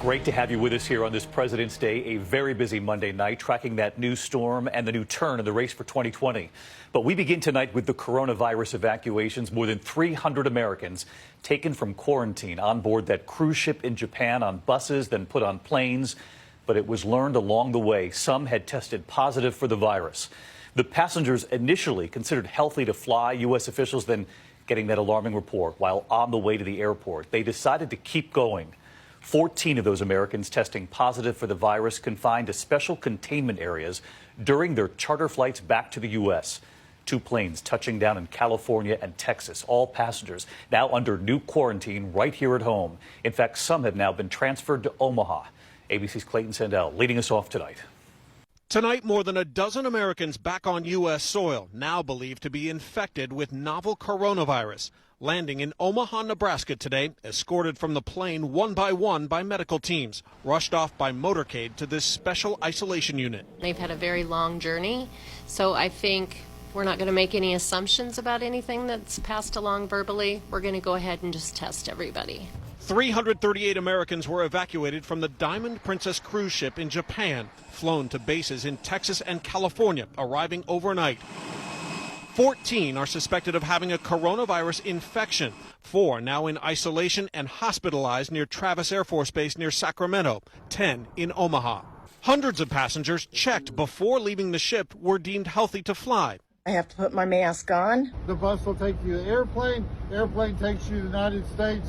Great to have you with us here on this President's Day, a very busy Monday night, tracking that new storm and the new turn in the race for 2020. But we begin tonight with the coronavirus evacuations. More than 300 Americans taken from quarantine on board that cruise ship in Japan on buses, then put on planes. But it was learned along the way some had tested positive for the virus. The passengers initially considered healthy to fly. U.S. officials then getting that alarming report while on the way to the airport. They decided to keep going. 14 of those Americans testing positive for the virus confined to special containment areas during their charter flights back to the U.S. 2 planes touching down in California and Texas. All passengers now under new quarantine right here at home. In fact, some have now been transferred to Omaha. ABC's Clayton Sandell leading us off tonight. Tonight, more than a dozen Americans back on U.S. soil, now believed to be infected with novel coronavirus, landing in Omaha, Nebraska today, escorted from the plane one by medical teams, rushed off by motorcade to this special isolation unit. They've had a very long journey, so I think we're not going to make any assumptions about anything that's passed along verbally. We're going to go ahead and just test everybody. 338 Americans were evacuated from the Diamond Princess cruise ship in Japan, flown to bases in Texas and California, arriving overnight. 14 are suspected of having a coronavirus infection. 4 now in isolation and hospitalized near Travis Air Force Base near Sacramento. 10 in Omaha. Hundreds of passengers checked before leaving the ship were deemed healthy to fly. I have to put my mask on. The bus will take you to the airplane. The airplane takes you to the United States.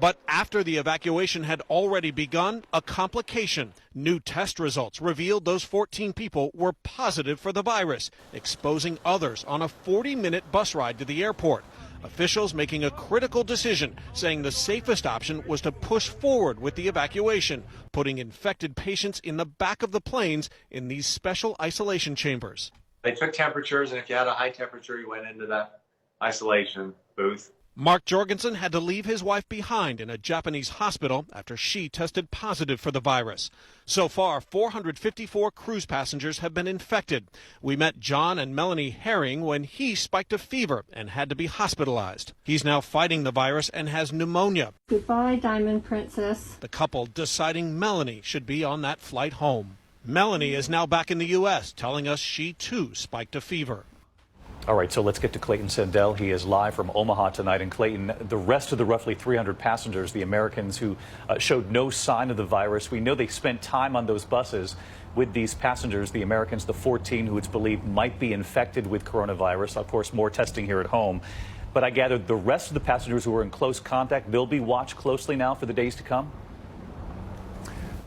But after the evacuation had already begun, a complication. New test results revealed those 14 people were positive for the virus, exposing others on a 40-minute bus ride to the airport. Officials making a critical decision, saying the safest option was to push forward with the evacuation, putting infected patients in the back of the planes in these special isolation chambers. They took temperatures, and if you had a high temperature, you went into that isolation booth. Mark Jorgensen had to leave his wife behind in a Japanese hospital after she tested positive for the virus. So far, 454 cruise passengers have been infected. We met John and Melanie Herring when he spiked a fever and had to be hospitalized. He's now fighting the virus and has pneumonia. Goodbye, Diamond Princess. The couple deciding Melanie should be on that flight home. Melanie is now back in the U.S., telling us she too spiked a fever. All right, so let's get to Clayton Sandell. He is live from Omaha tonight. And Clayton, the rest of the roughly 300 passengers, the Americans who showed no sign of the virus, we know they spent time on those buses with these passengers, the Americans, the 14 who it's believed might be infected with coronavirus. Of course, more testing here at home. But I gather the rest of the passengers who were in close contact, they'll be watched closely now for the days to come?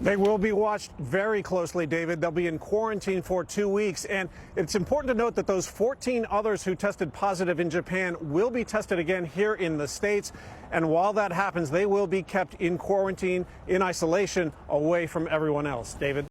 They will be watched very closely, David. They'll be in quarantine for 2 weeks. And it's important to note that those 14 others who tested positive in Japan will be tested again here in the States. And while that happens, they will be kept in quarantine, in isolation, away from everyone else. David?